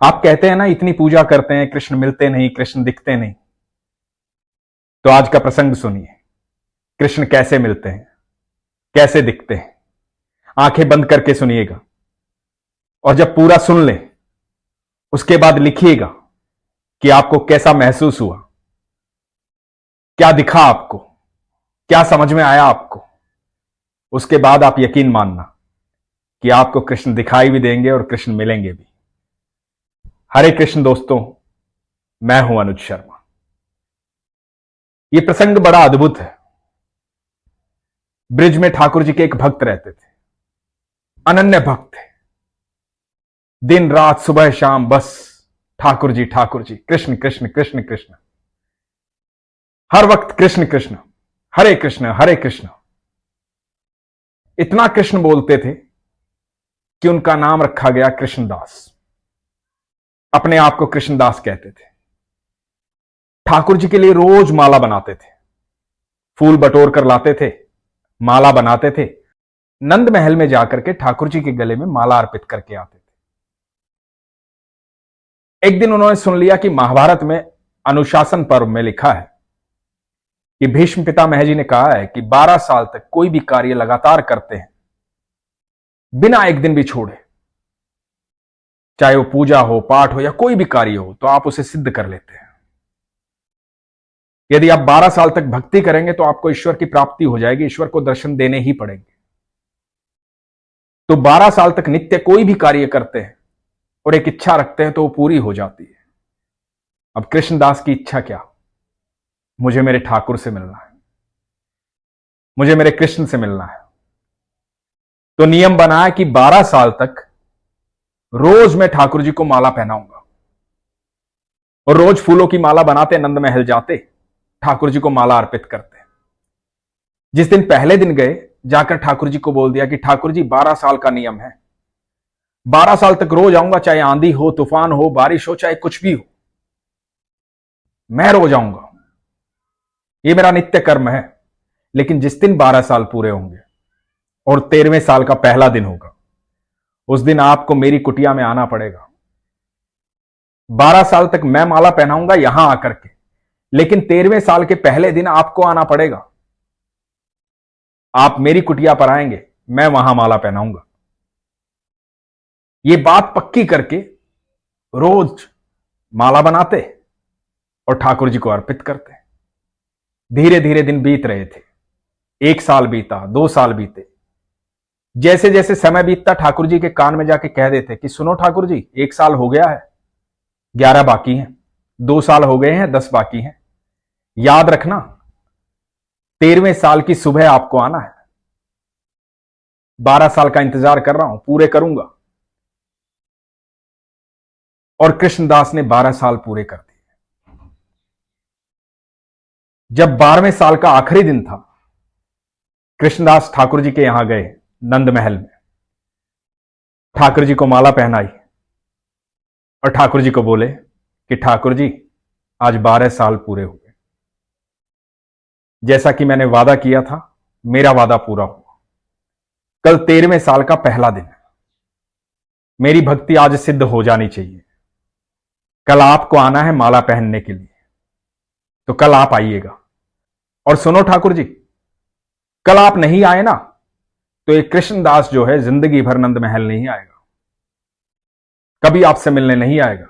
आप कहते हैं ना, इतनी पूजा करते हैं, कृष्ण मिलते नहीं, कृष्ण दिखते नहीं। तो आज का प्रसंग सुनिए, कृष्ण कैसे मिलते हैं, कैसे दिखते हैं। आंखें बंद करके सुनिएगा, और जब पूरा सुन लें उसके बाद लिखिएगा कि आपको कैसा महसूस हुआ, क्या दिखा आपको, क्या समझ में आया आपको। उसके बाद आप यकीन मानना कि आपको कृष्ण दिखाई भी देंगे और कृष्ण मिलेंगे भी। हरे कृष्ण दोस्तों, मैं हूं अनुज शर्मा। यह प्रसंग बड़ा अद्भुत है। ब्रिज में ठाकुर जी के एक भक्त रहते थे, अनन्य भक्त थे। दिन रात सुबह शाम बस ठाकुर जी कृष्ण कृष्ण कृष्ण कृष्ण, हर वक्त कृष्ण कृष्ण, हरे कृष्ण हरे कृष्ण। इतना कृष्ण बोलते थे कि उनका नाम रखा गया कृष्णदास। अपने आप को कृष्णदास कहते थे। ठाकुर जी के लिए रोज माला बनाते थे, फूल बटोर कर लाते थे, माला बनाते थे, नंद महल में जाकर के ठाकुर जी के गले में माला अर्पित करके आते थे। एक दिन उन्होंने सुन लिया कि महाभारत में अनुशासन पर्व में लिखा है कि भीष्म पितामह जी ने कहा है कि 12 साल तक कोई भी कार्य लगातार करते हैं, बिना एक दिन भी छोड़े, चाहे वो पूजा हो, पाठ हो या कोई भी कार्य हो, तो आप उसे सिद्ध कर लेते हैं। यदि आप 12 साल तक भक्ति करेंगे तो आपको ईश्वर की प्राप्ति हो जाएगी, ईश्वर को दर्शन देने ही पड़ेंगे। तो 12 साल तक नित्य कोई भी कार्य करते हैं और एक इच्छा रखते हैं तो वो पूरी हो जाती है। अब कृष्णदास की इच्छा क्या? मुझे मेरे ठाकुर से मिलना है, मुझे मेरे कृष्ण से मिलना है। तो नियम बनाया कि 12 साल तक रोज मैं ठाकुर जी को माला पहनाऊंगा, और रोज फूलों की माला बनाते, नंद महल जाते, ठाकुर जी को माला अर्पित करते। जिस दिन पहले दिन गए, जाकर ठाकुर जी को बोल दिया कि ठाकुर जी 12 साल का नियम है, 12 साल तक रोज आऊंगा, चाहे आंधी हो, तूफान हो, बारिश हो, चाहे कुछ भी हो, मैं रोज आऊंगा, ये मेरा नित्य कर्म है। लेकिन जिस दिन 12 साल पूरे होंगे और 13वें साल का पहला दिन होगा, उस दिन आपको मेरी कुटिया में आना पड़ेगा। 12 साल तक मैं माला पहनाऊंगा यहां आकर के, लेकिन 13वें साल के पहले दिन आपको आना पड़ेगा। आप मेरी कुटिया पर आएंगे, मैं वहां माला पहनाऊंगा। ये बात पक्की करके रोज माला बनाते और ठाकुर जी को अर्पित करते। धीरे धीरे दिन बीत रहे थे। 1 साल बीता, 2 साल बीते। जैसे जैसे समय बीतता, ठाकुर जी के कान में जाके कह देते कि सुनो ठाकुर जी, 1 साल हो गया है, 11 बाकी हैं, 2 साल हो गए हैं, 10 बाकी हैं। याद रखना, 13वें साल की सुबह आपको आना है। 12 साल का इंतजार कर रहा हूं, पूरे करूंगा। और कृष्णदास ने 12 साल पूरे कर दिए। जब 12वें साल का आखिरी दिन था, कृष्णदास ठाकुर जी के यहां गए, नंद महल में। ठाकुर जी को माला पहनाई और ठाकुर जी को बोले कि ठाकुर जी, आज 12 साल पूरे हुए। जैसा कि मैंने वादा किया था, मेरा वादा पूरा हुआ। कल 13वें साल का पहला दिन है। मेरी भक्ति आज सिद्ध हो जानी चाहिए। कल आपको आना है माला पहनने के लिए, तो कल आप आइएगा। और सुनो ठाकुर जी, कल आप नहीं आए ना, तो एक कृष्णदास जो है जिंदगी भर नंद महल नहीं आएगा, कभी आपसे मिलने नहीं आएगा।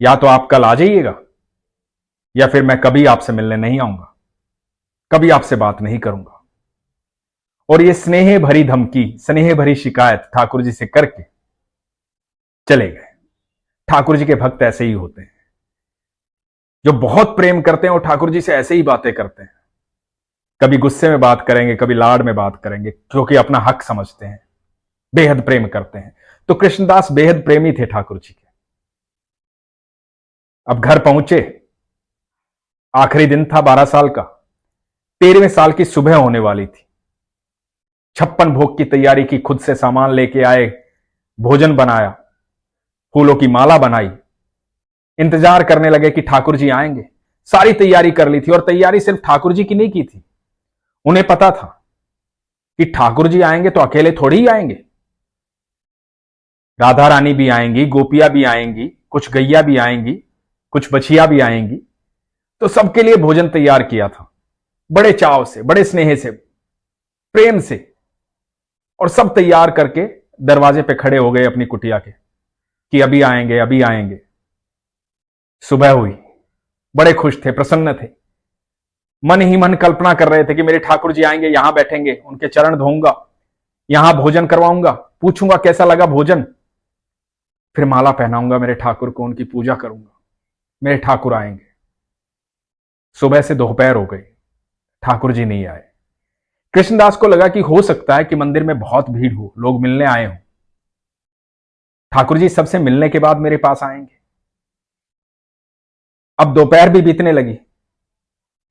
या तो आप कल आ जाइएगा, या फिर मैं कभी आपसे मिलने नहीं आऊंगा, कभी आपसे बात नहीं करूंगा। और ये स्नेह भरी धमकी, स्नेह भरी शिकायत ठाकुर जी से करके चले गए। ठाकुर जी के भक्त ऐसे ही होते हैं, जो बहुत प्रेम करते हैं और ठाकुर जी से ऐसे ही बातें करते हैं। कभी गुस्से में बात करेंगे, कभी लाड में बात करेंगे, क्योंकि अपना हक समझते हैं, बेहद प्रेम करते हैं। तो कृष्णदास बेहद प्रेमी थे ठाकुर जी के। अब घर पहुंचे, आखिरी दिन था 12 साल का, 13वें साल की सुबह होने वाली थी। 56 भोग की तैयारी की, खुद से सामान लेके आए, भोजन बनाया, फूलों की माला बनाई, इंतजार करने लगे कि ठाकुर जी आएंगे। सारी तैयारी कर ली थी, और तैयारी सिर्फ ठाकुर जी की नहीं की थी। उन्हें पता था कि ठाकुर जी आएंगे तो अकेले थोड़ी ही आएंगे। राधा रानी भी आएंगी, गोपियां भी आएंगी, कुछ गैया भी आएंगी, कुछ बछिया भी आएंगी। तो सबके लिए भोजन तैयार किया था, बड़े चाव से, बड़े स्नेह से, प्रेम से। और सब तैयार करके दरवाजे पे खड़े हो गए अपनी कुटिया के कि अभी आएंगे, अभी आएंगे। सुबह हुई, बड़े खुश थे, प्रसन्न थे, मन ही मन कल्पना कर रहे थे कि मेरे ठाकुर जी आएंगे, यहां बैठेंगे, उनके चरण धोऊंगा, यहां भोजन करवाऊंगा, पूछूंगा कैसा लगा भोजन, फिर माला पहनाऊंगा मेरे ठाकुर को, उनकी पूजा करूंगा, मेरे ठाकुर आएंगे। सुबह से दोपहर हो गई, ठाकुर जी नहीं आए। कृष्णदास को लगा कि हो सकता है कि मंदिर में बहुत भीड़ हो, लोग मिलने आए हों, ठाकुर जी सबसे मिलने के बाद मेरे पास आएंगे। अब दोपहर भी बीतने लगी,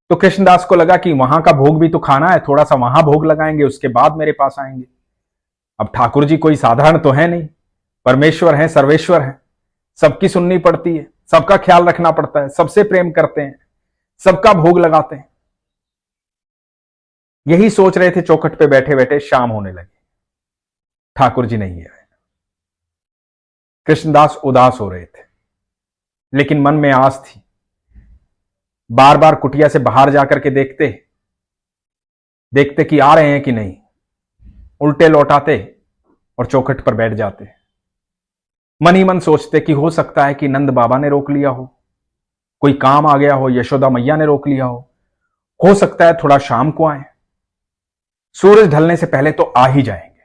तो कृष्णदास को लगा कि वहां का भोग भी तो खाना है, थोड़ा सा वहां भोग लगाएंगे, उसके बाद मेरे पास आएंगे। अब ठाकुर जी कोई साधारण तो है नहीं, परमेश्वर है, सर्वेश्वर है, सबकी सुननी पड़ती है, सबका ख्याल रखना पड़ता है, सबसे प्रेम करते हैं, सबका भोग लगाते हैं। यही सोच रहे थे चौखट पे बैठे बैठे, शाम होने लगी, ठाकुर जी नहीं आए। कृष्णदास उदास हो रहे थे, लेकिन मन में आस थी। बार बार कुटिया से बाहर जाकर के देखते देखते कि आ रहे हैं कि नहीं, उल्टे लौटाते और चौखट पर बैठ जाते। मन ही मन सोचते कि हो सकता है कि नंद बाबा ने रोक लिया हो, कोई काम आ गया हो, यशोदा मैया ने रोक लिया हो सकता है थोड़ा शाम को आए, सूरज ढलने से पहले तो आ ही जाएंगे।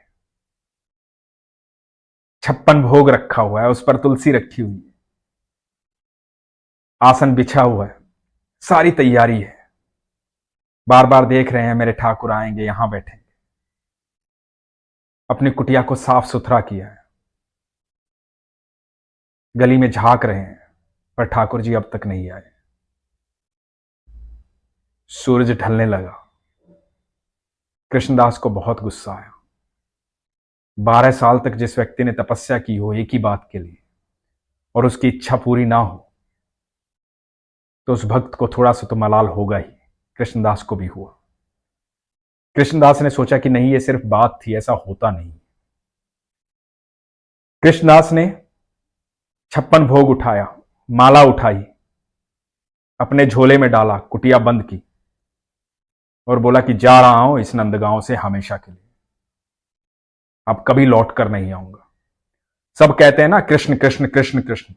56 भोग रखा हुआ है, उस पर तुलसी रखी हुई है, आसन बिछा हुआ है, सारी तैयारी है। बार बार देख रहे हैं मेरे ठाकुर आएंगे, यहां बैठेंगे। अपनी कुटिया को साफ सुथरा किया है, गली में झांक रहे हैं, पर ठाकुर जी अब तक नहीं आए। सूरज ढलने लगा, कृष्णदास को बहुत गुस्सा आया। 12 साल तक जिस व्यक्ति ने तपस्या की हो एक ही बात के लिए, और उसकी इच्छा पूरी ना हो, तो उस भक्त को थोड़ा सा तो मलाल होगा ही। कृष्णदास को भी हुआ। कृष्णदास ने सोचा कि नहीं, ये सिर्फ बात थी, ऐसा होता नहीं। कृष्णदास ने 56 भोग उठाया, माला उठाई, अपने झोले में डाला, कुटिया बंद की और बोला कि जा रहा हूं इस नंदगांव से हमेशा के लिए, अब कभी लौट कर नहीं आऊंगा। सब कहते हैं ना कृष्ण कृष्ण कृष्ण कृष्ण,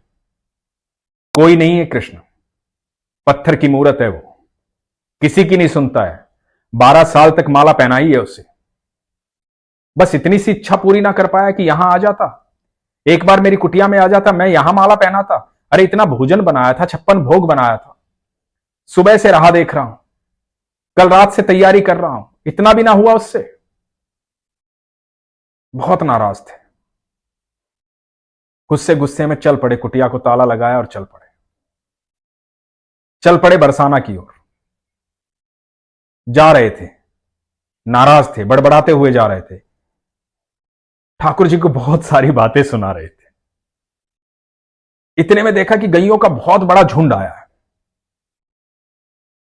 कोई नहीं है कृष्ण, पत्थर की मूरत है वो, किसी की नहीं सुनता है। 12 साल तक माला पहनाई है उसे, बस इतनी सी इच्छा पूरी ना कर पाया कि यहां आ जाता, एक बार मेरी कुटिया में आ जाता, मैं यहां माला पहनाता। अरे इतना भोजन बनाया था, 56 भोग बनाया था, सुबह से राह देख रहा हूं, कल रात से तैयारी कर रहा हूं, इतना भी ना हुआ उससे। बहुत नाराज थे, गुस्से गुस्से में चल पड़े, कुटिया को ताला लगाया और चल पड़े बरसाना की ओर। जा रहे थे, नाराज थे, बड़बड़ाते हुए जा रहे थे, ठाकुर जी को बहुत सारी बातें सुना रहे थे। इतने में देखा कि गैयों का बहुत बड़ा झुंड आया है,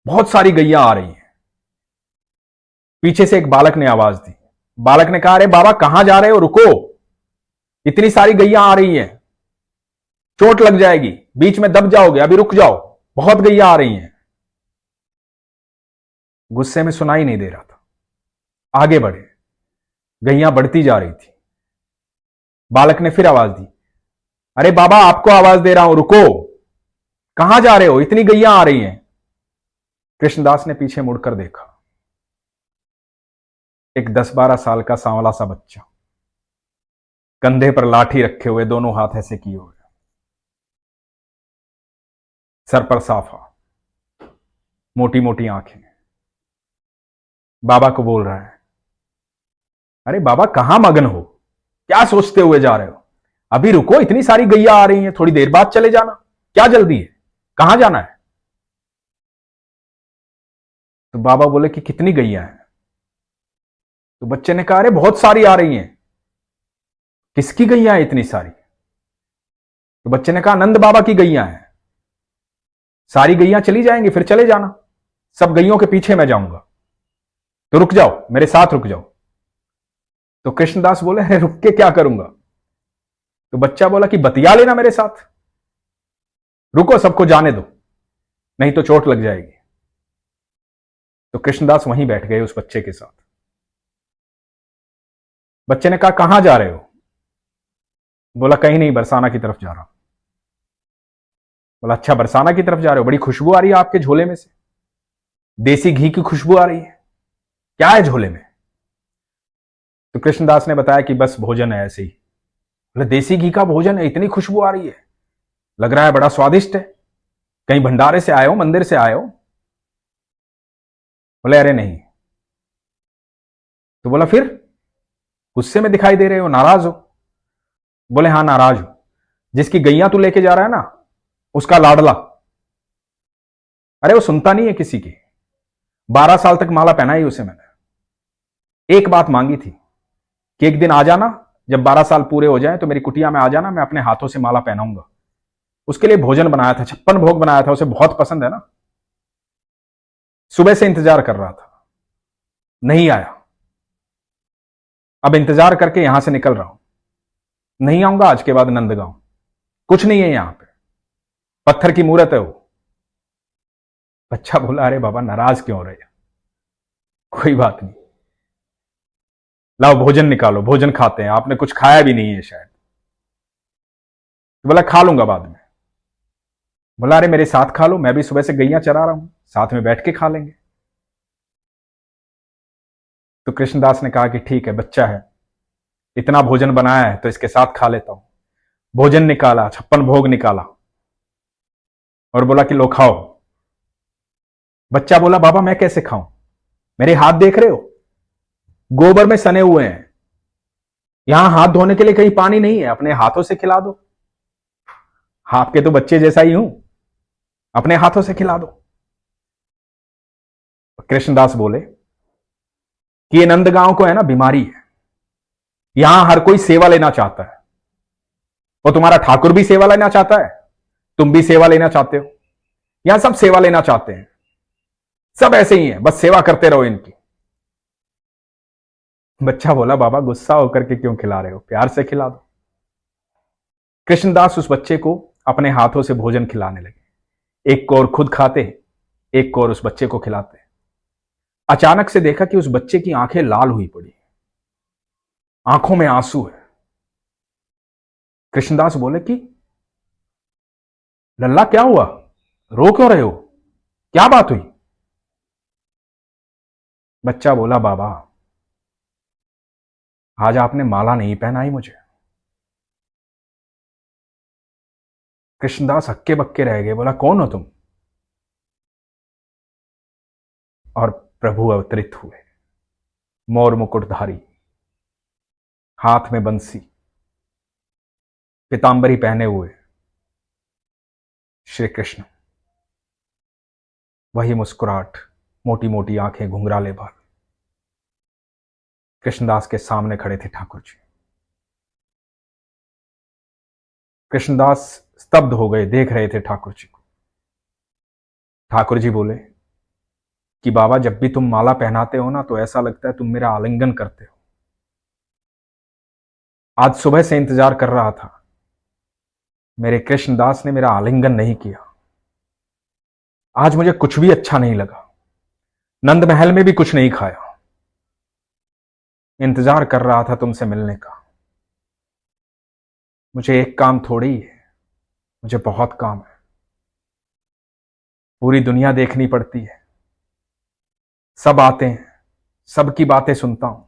बहुत सारी गैया आ रही हैं। पीछे से एक बालक ने आवाज दी, बालक ने कहा, अरे बाबा कहां जा रहे हो, रुको, इतनी सारी गैया आ रही हैं, चोट लग जाएगी, बीच में दब जाओगे, अभी रुक जाओ, बहुत गैया आ रही हैं। गुस्से में सुनाई नहीं दे रहा था, आगे बढ़े, गैया बढ़ती जा रही थी। बालक ने फिर आवाज दी, अरे बाबा आपको आवाज दे रहा हूं, रुको, कहां जा रहे हो, इतनी गैया आ रही हैं। कृष्णदास ने पीछे मुड़कर देखा, एक 10-12 साल का सांवला सा बच्चा, कंधे पर लाठी रखे हुए, दोनों हाथ ऐसे किए हुए, सर पर साफा, मोटी मोटी आंखें, बाबा को बोल रहा है, अरे बाबा कहां मगन हो, क्या सोचते हुए जा रहे हो, अभी रुको, इतनी सारी गैया आ रही हैं, थोड़ी देर बाद चले जाना, क्या जल्दी है, कहां जाना है। तो बाबा बोले कि कितनी गैया हैं। तो बच्चे ने कहा, अरे बहुत सारी आ रही हैं। किसकी गैया है इतनी सारी। तो बच्चे ने कहा, नंद बाबा की गैया हैं, सारी गैया चली जाएंगी, फिर चले जाना, सब गैयों के पीछे मैं जाऊंगा, तो रुक जाओ, मेरे साथ रुक जाओ। तो कृष्णदास बोले, अरे रुक के क्या करूंगा, तो बच्चा बोला कि बतिया लेना मेरे साथ, रुको सबको जाने दो, नहीं तो चोट लग जाएगी। तो कृष्णदास वहीं बैठ गए उस बच्चे के साथ। बच्चे ने कहा कहां जा रहे हो? बोला कहीं नहीं, बरसाना की तरफ जा रहा हूं। बोला अच्छा, बरसाना की तरफ जा रहे हो, बड़ी खुशबू आ रही है आपके झोले में से, देसी घी की खुशबू आ रही है, क्या है झोले में? तो कृष्णदास ने बताया कि बस भोजन है ऐसे ही। बोले देसी घी का भोजन है, इतनी खुशबू आ रही है, लग रहा है बड़ा स्वादिष्ट है, कहीं भंडारे से आए हो, मंदिर से आए हो? बोले अरे नहीं। तो बोला फिर गुस्से में दिखाई दे रहे हो, नाराज हो? बोले हां नाराज हो, जिसकी गैया तू लेके जा रहा है ना, उसका लाडला, अरे वो सुनता नहीं है किसी की। 12 साल तक माला पहनाई उसे मैंने, एक बात मांगी थी कि एक दिन आ जाना, जब 12 साल पूरे हो जाए तो मेरी कुटिया में आ जाना, मैं अपने हाथों से माला पहनाऊंगा। उसके लिए भोजन बनाया था, 56 भोग बनाया था, उसे बहुत पसंद है ना। सुबह से इंतजार कर रहा था, नहीं आया, अब इंतजार करके यहां से निकल रहा हूं, नहीं आऊंगा आज के बाद नंदगांव, कुछ नहीं है यहां पे, पत्थर की मूर्त है वो। बच्चा बोला अरे बाबा नाराज क्यों हो रहे हैं, कोई बात नहीं, लाओ भोजन निकालो, भोजन खाते हैं, आपने कुछ खाया भी नहीं है शायद। तो बोला खा लूंगा बाद में। बोला अरे मेरे साथ खा लो, मैं भी सुबह से गैया चरा रहा हूं, साथ में बैठ के खा लेंगे। तो कृष्णदास ने कहा कि ठीक है, बच्चा है, इतना भोजन बनाया है तो इसके साथ खा लेता हूं। भोजन निकाला, 56 भोग निकाला और बोला कि लो खाओ। बच्चा बोला बाबा मैं कैसे खाऊं, मेरे हाथ देख रहे हो, गोबर में सने हुए हैं, यहां हाथ धोने के लिए कहीं पानी नहीं है, अपने हाथों से खिला दो। आपके तो बच्चे जैसा ही हूं, अपने हाथों से खिला दो। कृष्णदास बोले कि ये नंदगांव को है ना बीमारी है, यहां हर कोई सेवा लेना चाहता है, वो तुम्हारा ठाकुर भी सेवा लेना चाहता है, तुम भी सेवा लेना चाहते हो, यहां सब सेवा लेना चाहते हैं, सब ऐसे ही हैं, बस सेवा करते रहो इनकी। बच्चा बोला बाबा गुस्सा होकर के क्यों खिला रहे हो, प्यार से खिला दो। कृष्णदास उस बच्चे को अपने हाथों से भोजन खिलाने लगे, एक को और खुद खाते, एक को और उस बच्चे को खिलाते। अचानक से देखा कि उस बच्चे की आंखें लाल हुई पड़ी, आंखों में आंसू है। कृष्णदास बोले कि लल्ला क्या हुआ, रो क्यों रहे हो, क्या बात हुई? बच्चा बोला बाबा आज आपने माला नहीं पहनाई मुझे। कृष्णदास हक्के बक्के रह गए, बोला कौन हो तुम? और प्रभु अवतरित हुए, मोर मुकुटधारी, हाथ में बंसी, पीतांबरी पहने हुए श्री कृष्ण, वही मुस्कुराहट, मोटी मोटी आंखें, घुंघराले बाल। कृष्णदास के सामने खड़े थे ठाकुर जी। कृष्णदास स्तब्ध हो गए, देख रहे थे ठाकुर जी को। ठाकुर जी बोले कि बाबा जब भी तुम माला पहनाते हो ना तो ऐसा लगता है तुम मेरा आलिंगन करते हो। आज सुबह से इंतजार कर रहा था, मेरे कृष्णदास ने मेरा आलिंगन नहीं किया, आज मुझे कुछ भी अच्छा नहीं लगा, नंद महल में भी कुछ नहीं खाया, इंतजार कर रहा था तुमसे मिलने का। मुझे एक काम थोड़ी है, मुझे बहुत काम है, पूरी दुनिया देखनी पड़ती है, सब आते हैं, सबकी बातें सुनता हूं,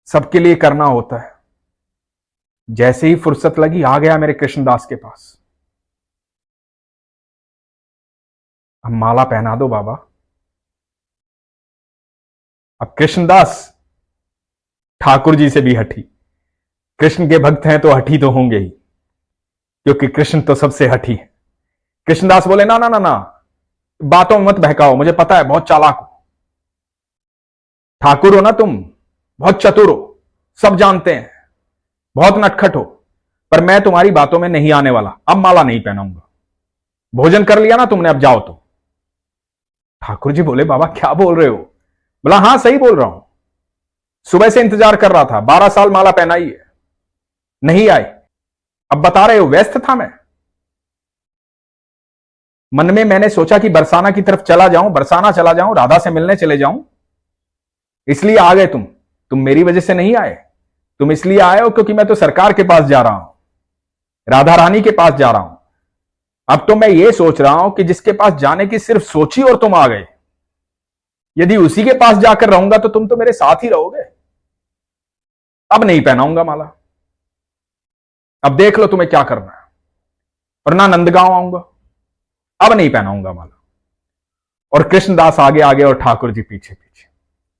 सबके लिए करना होता है। जैसे ही फुर्सत लगी आ गया मेरे कृष्णदास के पास। अब माला पहना दो बाबा। अब कृष्णदास ठाकुर जी से भी हठी, कृष्ण के भक्त हैं तो हठी तो होंगे ही, क्योंकि कृष्ण तो सबसे हठी है। कृष्णदास बोले ना ना ना ना, बातों में मत बहकाओ, मुझे पता है बहुत चालाक हो, ठाकुर हो ना तुम, बहुत चतुर हो, सब जानते हैं, बहुत नटखट हो, पर मैं तुम्हारी बातों में नहीं आने वाला, अब माला नहीं पहनाऊंगा। भोजन कर लिया ना तुमने, अब जाओ। तो ठाकुर जी बोले बाबा क्या बोल रहे हो? बोला हां सही बोल रहा हूं, सुबह से इंतजार कर रहा था, 12 साल माला पहनाई है, नहीं आए, अब बता रहे हो व्यस्त था मैं। मन में मैंने सोचा कि बरसाना की तरफ चला जाऊं, बरसाना चला जाऊं, राधा से मिलने चले जाऊं, इसलिए आ गए तुम मेरी वजह से नहीं आए। तुम इसलिए आए हो क्योंकि मैं तो सरकार के पास जा रहा हूं, राधा रानी के पास जा रहा हूं। अब तो मैं ये सोच रहा हूं कि जिसके पास जाने की सिर्फ सोची और तुम आ गए, यदि उसी के पास जाकर रहूंगा तो तुम तो मेरे साथ ही रहोगे। अब नहीं पहनाऊंगा माला, अब देख लो तुम्हें क्या करना है। और ना नंदगांव आऊंगा, अब नहीं पहनाऊंगा माला। और कृष्णदास आगे आगे और ठाकुर जी पीछे पीछे,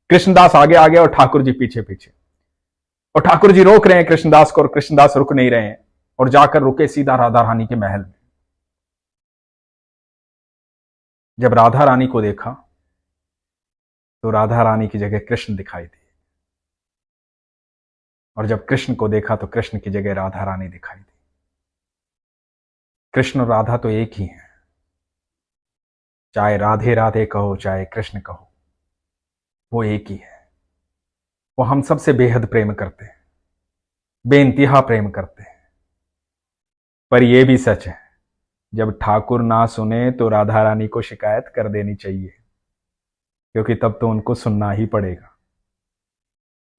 कृष्णदास आगे आगे और ठाकुर जी पीछे पीछे। और ठाकुर जी रोक रहे हैं कृष्णदास को और कृष्णदास रुक नहीं रहे हैं, और जाकर रुके सीधा राधा रानी के महल में। जब राधा रानी को देखा तो राधा रानी की जगह कृष्ण दिखाई दी, और जब कृष्ण को देखा तो कृष्ण की जगह राधा रानी दिखाई दी। कृष्ण और राधा तो एक ही हैं, चाहे राधे राधे कहो चाहे कृष्ण कहो, वो एक ही है। वो हम सबसे बेहद प्रेम करते हैं, बेइंतहा प्रेम करते हैं। पर यह भी सच है, जब ठाकुर ना सुने तो राधा रानी को शिकायत कर देनी चाहिए, क्योंकि तब तो उनको सुनना ही पड़ेगा।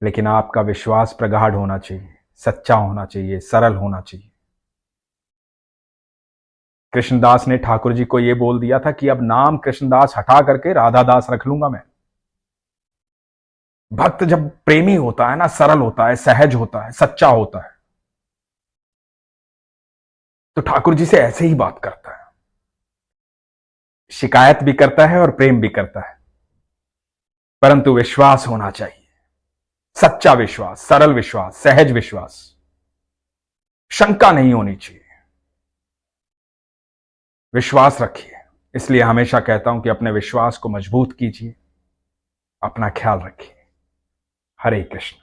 लेकिन आपका विश्वास प्रगाढ़ होना चाहिए, सच्चा होना चाहिए, सरल होना चाहिए। कृष्णदास ने ठाकुर जी को यह बोल दिया था कि अब नाम कृष्णदास हटा करके राधादास रख लूंगा मैं। भक्त जब प्रेमी होता है ना, सरल होता है, सहज होता है, सच्चा होता है, तो ठाकुर जी से ऐसे ही बात करता है, शिकायत भी करता है और प्रेम भी करता है। परंतु विश्वास होना चाहिए, सच्चा विश्वास, सरल विश्वास, सहज विश्वास, शंका नहीं होनी चाहिए। विश्वास रखिए। इसलिए हमेशा कहता हूं कि अपने विश्वास को मजबूत कीजिए, अपना ख्याल रखिए। हरे कृष्ण।